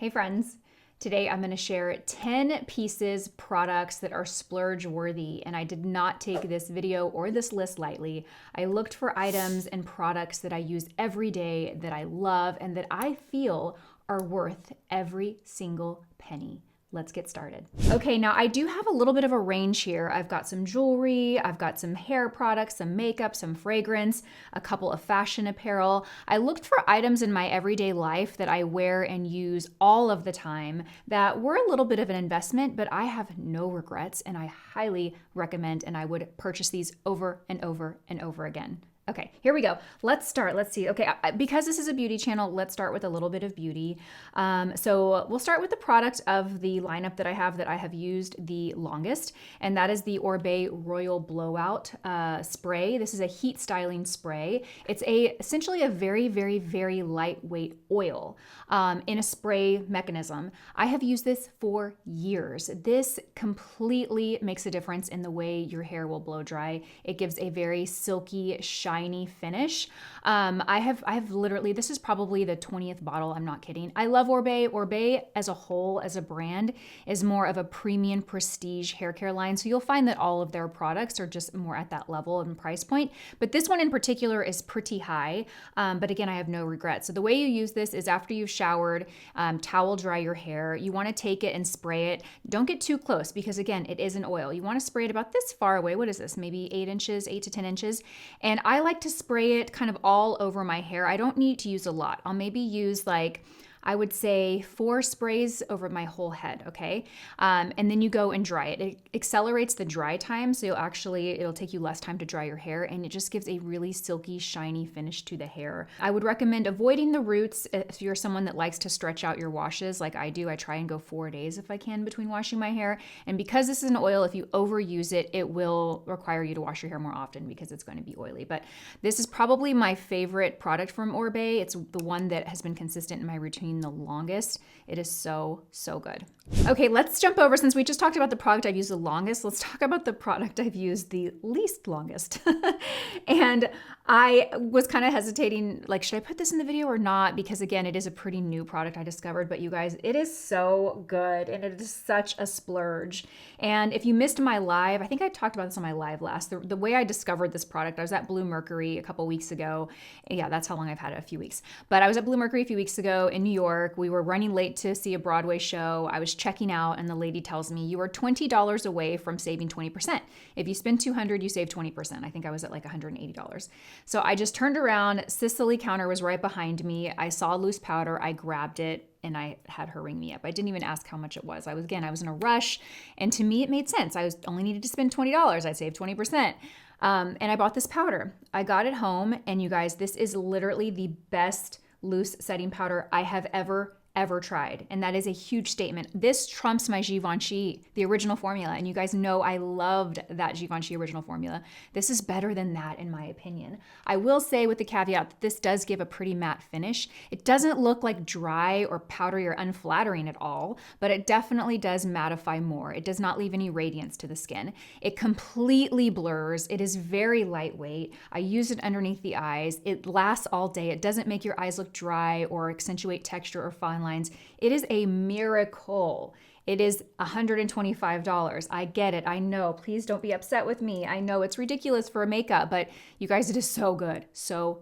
Hey friends, today I'm going to share 10 pieces, products that are splurge worthy, and I did not take this video or this list lightly. I looked for items and products that I use every day that I love and that I feel are worth every single penny. Let's get started. Okay, now I do have a little bit of a range here. I've got some jewelry, I've got some hair products, some makeup, some fragrance, a couple of fashion apparel. I looked for items in my everyday life that I wear and use all of the time that were a little bit of an investment, but I have no regrets and I highly recommend and I would purchase these over and over and over again. Okay, here we go. Let's start. Let's see. Okay, because this is a beauty channel, let's start with a little bit of beauty. So we'll start with the product of the lineup that I have used the longest, and that is the Oribe Royal Blowout spray. This is a heat styling spray. It's essentially a very, very, very lightweight oil in a spray mechanism. I have used this for years. This completely makes a difference in the way your hair will blow dry. It gives a very silky, shiny finish. I have literally, this is probably the 20th bottle. I'm not kidding. I love Oribe. Oribe as a whole, as a brand, is more of a premium prestige hair care line. So you'll find that all of their products are just more at that level and price point. But this one in particular is pretty high. But again, I have no regrets. So the way you use this is after you've showered, towel dry your hair. You want to take it and spray it. Don't get too close because again, it is an oil. You want to spray it about this far away. What is this? Maybe 8 to 10 inches. And I like to spray it kind of all over my hair. I don't need to use a lot. I'll maybe use I would say 4 sprays over my whole head, okay? And then you go and dry it. It accelerates the dry time, so it'll take you less time to dry your hair, and it just gives a really silky, shiny finish to the hair. I would recommend avoiding the roots if you're someone that likes to stretch out your washes like I do. I try and go 4 days if I can between washing my hair. And because this is an oil, if you overuse it, it will require you to wash your hair more often because it's going to be oily. But this is probably my favorite product from Oribe. It's the one that has been consistent in my routine the longest. It is so good. Okay, let's jump over. Since we just talked about the product I've used the longest, let's talk about the product I've used the least longest. And I was kind of hesitating, should I put this in the video or not? Because again, it is a pretty new product I discovered, but you guys, it is so good and it is such a splurge. And if you missed my live, I think I talked about this on my live last, the way I discovered this product, I was at Blue Mercury a couple weeks ago. Yeah, that's how long I've had it, a few weeks. But I was at Blue Mercury a few weeks ago in New York. We were running late to see a Broadway show. I was checking out and the lady tells me, you are $20 away from saving 20%. If you spend $200, you save 20%. I think I was at $180. So I just turned around. Sisley counter was right behind me. I saw loose powder. I grabbed it and I had her ring me up. I didn't even ask how much it was. I was in a rush. And to me, it made sense. I only needed to spend $20. I'd save 20%. And I bought this powder. I got it home. And you guys, this is literally the best loose setting powder I have ever tried. And that is a huge statement. This trumps my Givenchy, the original formula. And you guys know I loved that Givenchy original formula. This is better than that in my opinion. I will say with the caveat that this does give a pretty matte finish. It doesn't look like dry or powdery or unflattering at all, but it definitely does mattify more. It does not leave any radiance to the skin. It completely blurs. It is very lightweight. I use it underneath the eyes. It lasts all day. It doesn't make your eyes look dry or accentuate texture or fine lines. It is a miracle. It is $125. I get it. I know. Please don't be upset with me. I know it's ridiculous for makeup, but you guys, it is so good. So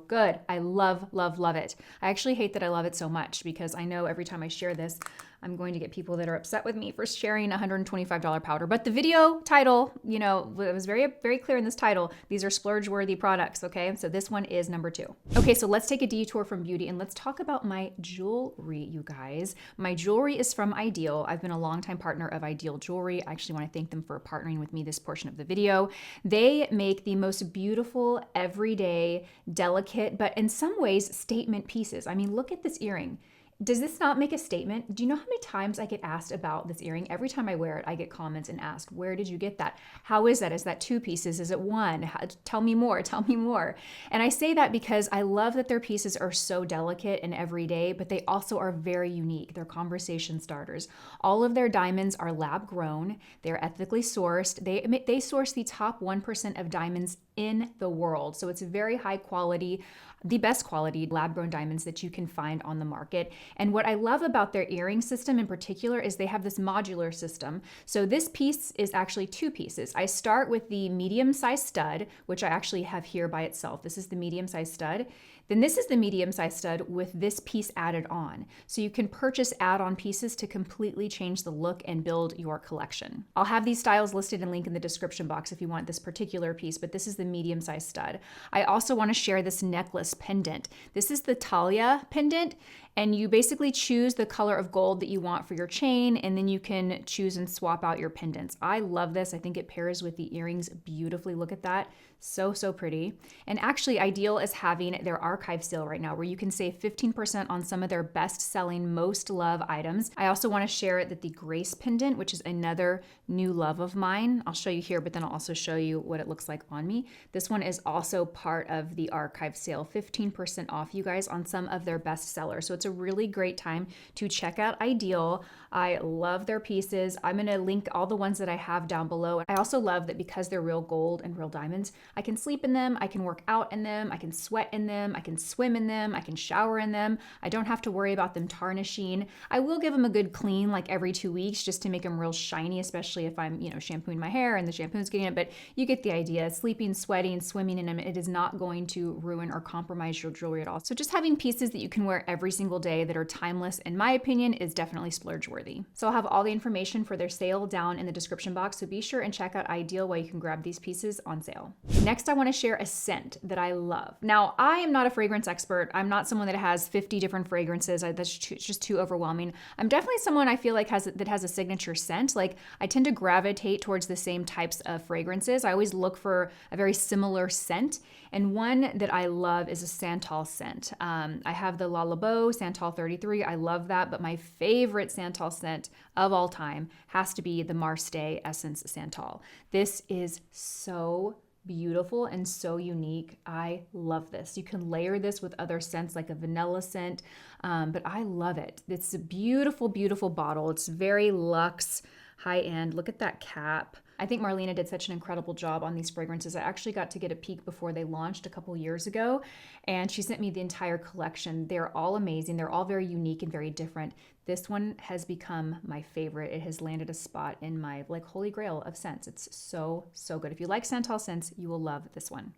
good. I love it. I actually hate that I love it so much because I know every time I share this, I'm going to get people that are upset with me for sharing $125 powder. But the video title, it was very, very clear in this title. These are splurge-worthy products, okay? So this one is number 2. Okay, so let's take a detour from beauty and let's talk about my jewelry, you guys. My jewelry is from Idyl. I've been a longtime partner of Idyl Jewelry. I actually want to thank them for partnering with me this portion of the video. They make the most beautiful, everyday, delicate, but in some ways, statement pieces. I mean, look at this earring. Does this not make a statement? Do you know how many times I get asked about this earring? Every time I wear it, I get comments and asked, where did you get that? How is that? Is that 2 pieces? Is it 1? Tell me more, tell me more. And I say that because I love that their pieces are so delicate and everyday, but they also are very unique. They're conversation starters. All of their diamonds are lab grown. They're ethically sourced. They source the top 1% of diamonds in the world. So it's very high quality. the best quality lab-grown diamonds that you can find on the market. And what I love about their earring system in particular is they have this modular system. So this piece is actually two pieces. I start with the medium-sized stud, which I actually have here by itself. This is the medium-sized stud. Then this is the medium-sized stud with this piece added on. So you can purchase add-on pieces to completely change the look and build your collection. I'll have these styles listed and link in the description box if you want this particular piece, but this is the medium-sized stud. I also want to share this necklace pendant. This is the Talia pendant, and you basically choose the color of gold that you want for your chain, and then you can choose and swap out your pendants. I love this. I think it pairs with the earrings beautifully. Look at that. So, so pretty. And actually, Idyl is having their archive sale right now where you can save 15% on some of their best-selling, most love items. I also want to share that the Grace pendant, which is another new love of mine, I'll show you here, but then I'll also show you what it looks like on me. This one is also part of the archive sale, 15% off, you guys, on some of their best sellers. So it's a really great time to check out Idyl. I love their pieces. I'm going to link all the ones that I have down below. I also love that because they're real gold and real diamonds, I can sleep in them, I can work out in them, I can sweat in them, I can swim in them, I can shower in them. I don't have to worry about them tarnishing. I will give them a good clean like every 2 weeks just to make them real shiny, especially if I'm, shampooing my hair and the shampoo's getting it, but you get the idea. Sleeping, sweating, swimming in them, it is not going to ruin or compromise your jewelry at all. So just having pieces that you can wear every single day that are timeless, in my opinion, is definitely splurge worthy. So I'll have all the information for their sale down in the description box, so be sure and check out Idyl where you can grab these pieces on sale. Next, I want to share a scent that I love. Now, I am not a fragrance expert. I'm not someone that has 50 different fragrances. That's just too overwhelming. I'm definitely someone I feel like has a signature scent. Like, I tend to gravitate towards the same types of fragrances. I always look for a very similar scent. And one that I love is a Santal scent. I have the La Labo Santal 33. I love that, but my favorite Santal scent of all time has to be the Marsté Essence Santal. This is so beautiful and so unique. I love this. You can layer this with other scents like a vanilla scent, but I love it. It's a beautiful, beautiful bottle. It's very luxe, high end. Look at that cap. I think Marlena did such an incredible job on these fragrances. I actually got to get a peek before they launched a couple years ago, and she sent me the entire collection. They're all amazing. They're all very unique and very different. This one has become my favorite. It has landed a spot in my holy grail of scents. It's so, so good. If you like Santal scents, you will love this one.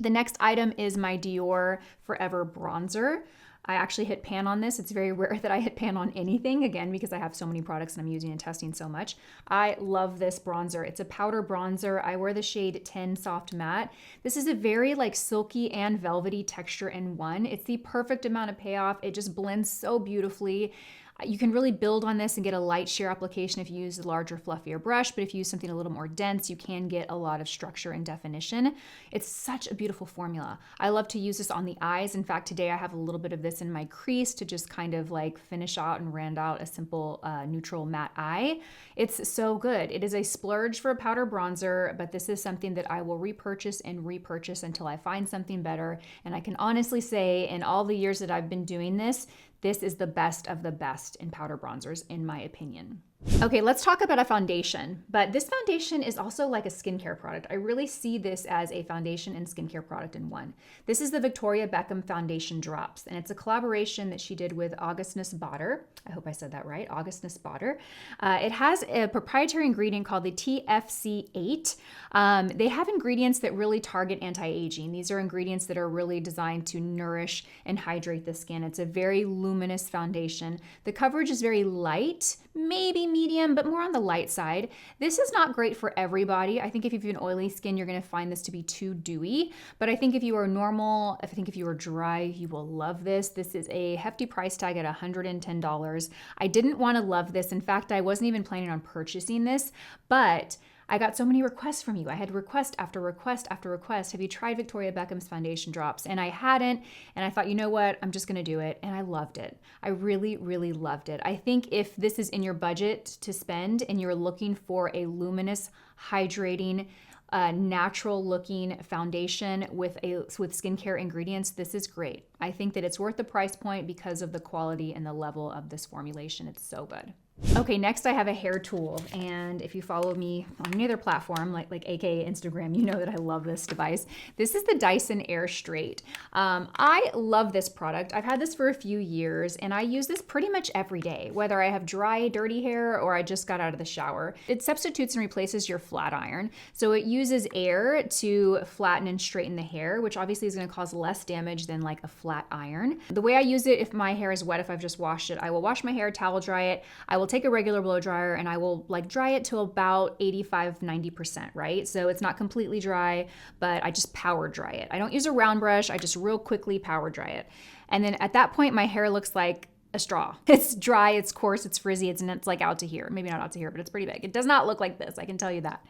The next item is my Dior Forever Bronzer. I actually hit pan on this. It's very rare that I hit pan on anything, again, because I have so many products and I'm using and testing so much. I love this bronzer. It's a powder bronzer. I wear the shade 10 Soft Matte. This is a very silky and velvety texture in one. It's the perfect amount of payoff. It just blends so beautifully. You can really build on this and get a light sheer application if you use a larger, fluffier brush, but if you use something a little more dense, you can get a lot of structure and definition. It's such a beautiful formula. I love to use this on the eyes. In fact, today I have a little bit of this in my crease to just kind of finish out and round out a simple neutral matte eye. It's so good. It is a splurge for a powder bronzer, but this is something that I will repurchase and repurchase until I find something better. And I can honestly say, in all the years that I've been doing this, this is the best of the best in powder bronzers, in my opinion. Okay, let's talk about a foundation, but this foundation is also like a skincare product. I really see this as a foundation and skincare product in one. This is the Victoria Beckham Foundation Drops, and it's a collaboration that she did with August Nussbader. I hope I said that right, August Nussbader. It has a proprietary ingredient called the TFC8. They have ingredients that really target anti-aging. These are ingredients that are really designed to nourish and hydrate the skin. It's a very luminous foundation. The coverage is very light, maybe medium, but more on the light side. This is not great for everybody. I think if you have an oily skin, you're going to find this to be too dewy. But I think if you are normal, if you are dry, you will love this. This is a hefty price tag at $110. I didn't want to love this. In fact, I wasn't even planning on purchasing this, but I got so many requests from you. I had request after request after request. Have you tried Victoria Beckham's foundation drops? And I hadn't. And I thought, you know what? I'm just going to do it. And I loved it. I really, really loved it. I think if this is in your budget to spend and you're looking for a luminous, hydrating, natural looking foundation with skincare ingredients, this is great. I think that it's worth the price point because of the quality and the level of this formulation. It's so good. Okay, next I have a hair tool, and if you follow me on any other platform, like aka Instagram, you know that I love this device. This is the Dyson Airstrait. I love this product. I've had this for a few years, and I use this pretty much every day, whether I have dry, dirty hair or I just got out of the shower. It substitutes and replaces your flat iron, so it uses air to flatten and straighten the hair, which obviously is going to cause less damage than like a flat iron. The way I use it, if my hair is wet, if I've just washed it, I will wash my hair, towel dry it. I will take a regular blow dryer and I will like dry it to about 85-90%, right? So it's not completely dry, but I just power dry it. I don't use a round brush. I just real quickly power dry it. And then at that point, my hair looks like a straw. It's dry, it's coarse, it's frizzy, it's like out to here. Maybe not out to here, but it's pretty big. It does not look like this, I can tell you that.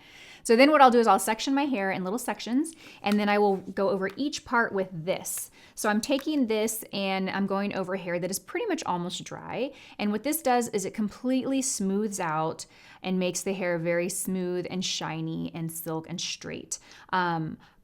So then what I'll do is I'll section my hair in little sections, and then I will go over each part with this. So I'm taking this and I'm going over hair that is pretty much almost dry. And what this does is it completely smooths out and makes the hair very smooth and shiny and silk and straight.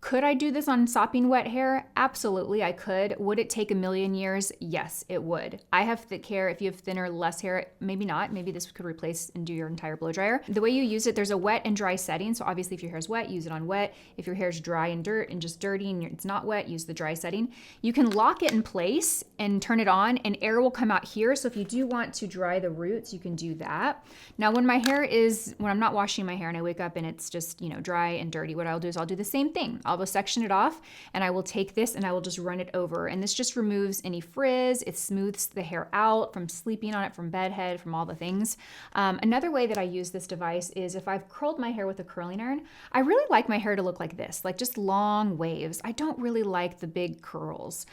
Could I do this on sopping wet hair? Absolutely, I could. Would it take a million years? Yes, it would. I have thick hair. If you have thinner, less hair, maybe not. Maybe this could replace and do your entire blow dryer. The way you use it, there's a wet and dry setting. So obviously if your hair is wet, use it on wet. If your hair is dry and dirt and just dirty and it's not wet, use the dry setting. You can lock it in place and turn it on, and air will come out here. So if you do want to dry the roots, you can do that. Now when I'm not washing my hair and I wake up and it's just, dry and dirty, what I'll do is I'll do the same thing. I'll section it off, and I will take this and I will just run it over. And this just removes any frizz. It smooths the hair out from sleeping on it, from bedhead, from all the things. Another way that I use this device is if I've curled my hair with a curling iron, I really like my hair to look like this, like just long waves. I don't really like the big curls.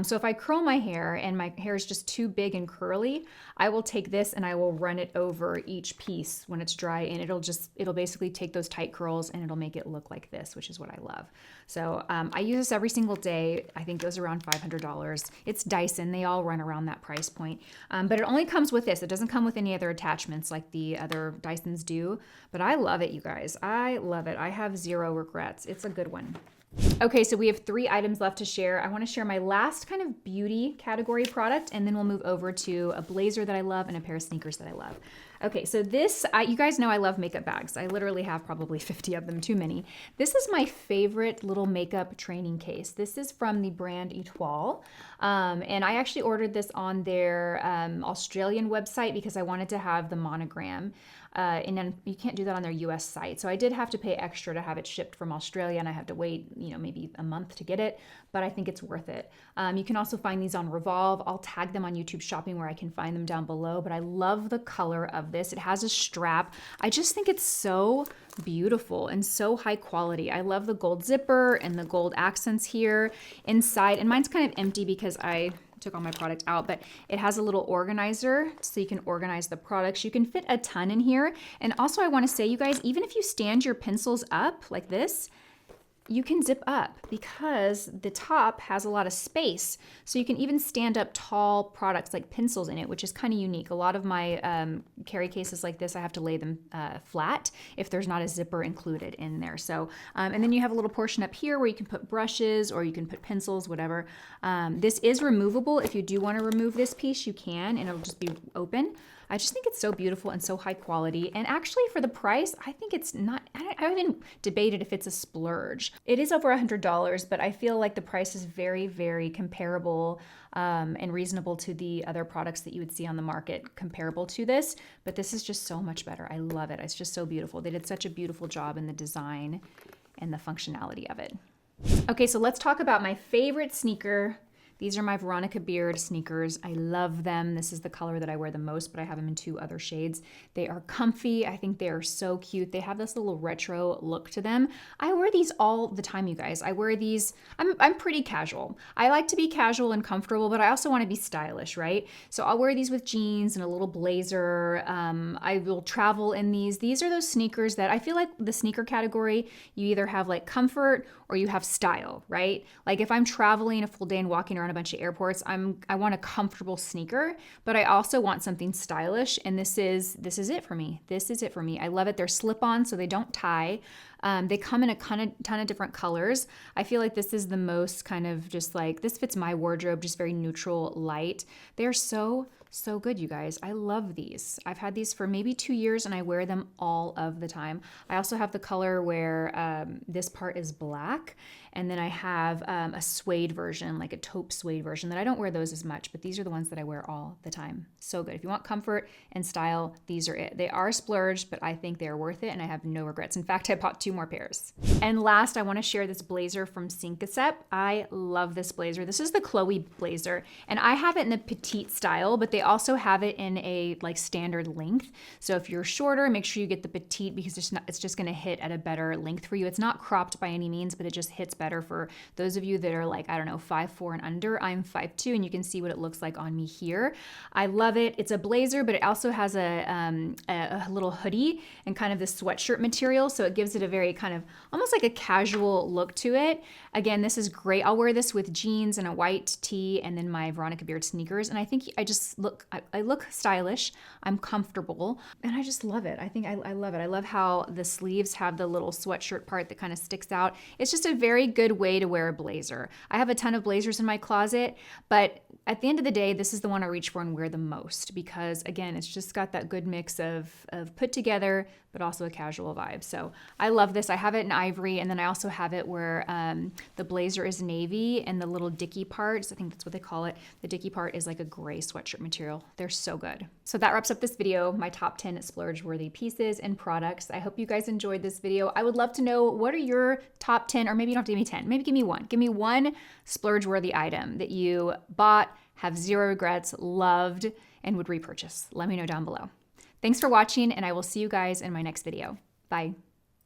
So if I curl my hair and my hair is just too big and curly, I will take this and I will run it over each piece when it's dry, and it'll basically take those tight curls and it'll make it look like this, which is what I love. So I use this every single day. I think it was around $500. It's Dyson. They all run around that price point. But it only comes with this. It doesn't come with any other attachments like the other Dysons do. But I love it, you guys. I love it. I have zero regrets. It's a good one. Okay, so we have 3 items left to share. I want to share my last kind of beauty category product, and then we'll move over to a blazer that I love and a pair of sneakers that I love. Okay, so this, you guys know I love makeup bags. I literally have probably 50 of them, too many. This is my favorite little makeup training case. This is from the brand Etoile, and I actually ordered this on their Australian website because I wanted to have the monogram. And then you can't do that on their US site. So I did have to pay extra to have it shipped from Australia, and I have to wait, maybe a month to get it, but I think it's worth it. You can also find these on Revolve. I'll tag them on YouTube Shopping where I can find them down below, but I love the color of this. It has a strap. I just think it's so beautiful and so high quality. I love the gold zipper and the gold accents here inside, and mine's kind of empty because I took all my product out, but it has a little organizer so you can organize the products. You can fit a ton in here. And also I want to say, you guys, even if you stand your pencils up like this, you can zip up because the top has a lot of space. So you can even stand up tall products like pencils in it, which is kind of unique. A lot of my carry cases like this, I have to lay them flat if there's not a zipper included in there. So, and then you have a little portion up here where you can put brushes or you can put pencils, whatever. This is removable. If you do want to remove this piece, you can, and it'll just be open. I just think it's so beautiful and so high quality. And actually for the price, I think it's not, I haven't debated if it's a splurge. It is over $100, but I feel like the price is very, very comparable and reasonable to the other products that you would see on the market comparable to this. But this is just so much better. I love it. It's just so beautiful. They did such a beautiful job in the design and the functionality of it. Okay, so let's talk about my favorite sneaker. These are my Veronica Beard sneakers. I love them. This is the color that I wear the most, but I have them in 2 other shades. They are comfy. I think they are so cute. They have this little retro look to them. I wear these all the time, you guys. I wear these, I'm pretty casual. I like to be casual and comfortable, but I also want to be stylish, right? So I'll wear these with jeans and a little blazer. I will travel in these. These are those sneakers that I feel like the sneaker category, you either have like comfort or you have style, right? Like if I'm traveling a full day and walking around a bunch of airports, I want a comfortable sneaker, but I also want something stylish, and this is it for me. This is it for me. I love it. They're slip-on, so they don't tie. They come in a ton of different colors. I feel like this is the most kind of just like, this fits my wardrobe, just very neutral, light. They're so good, you guys. I love these. I've had these for maybe 2 years and I wear them all of the time. I also have the color where this part is black, and then I have a suede version, like a taupe suede version that I don't wear those as much, but these are the ones that I wear all the time. So good. If you want comfort and style, these are it. They are splurged, but I think they're worth it and I have no regrets. In fact, I bought 2 more pairs. And last, I want to share this blazer from Cinq. I love this blazer. This is the Chloe blazer, and I have it in the petite style, but they also have it in a like standard length. So if you're shorter, make sure you get the petite because it's just going to hit at a better length for you. It's not cropped by any means, but it just hits better for those of you that are like, I don't know, 5'4" and under. I'm 5'2", and you can see what it looks like on me here. I love it. It's a blazer, but it also has a little hoodie and kind of this sweatshirt material. So it gives it a very kind of almost like a casual look to it. Again, this is great. I'll wear this with jeans and a white tee and then my Veronica Beard sneakers. And I think I look stylish. I'm comfortable and I just love it. I think I love it. I love how the sleeves have the little sweatshirt part that kind of sticks out. It's just a very good way to wear a blazer. I have a ton of blazers in my closet, but at the end of the day, this is the one I reach for and wear the most because again, it's just got that good mix of put together, but also a casual vibe. So I love this. I have it in ivory, and then I also have it where the blazer is navy and the little dicky parts, I think that's what they call it, the dicky part is like a gray sweatshirt material. They're so good. So that wraps up this video, my top 10 splurge-worthy pieces and products. I hope you guys enjoyed this video. I would love to know, what are your top 10, or maybe you don't have to give me 10, maybe give me one. Give me one splurge-worthy item that you bought, have zero regrets, loved, and would repurchase. Let me know down below. Thanks for watching, and I will see you guys in my next video. Bye.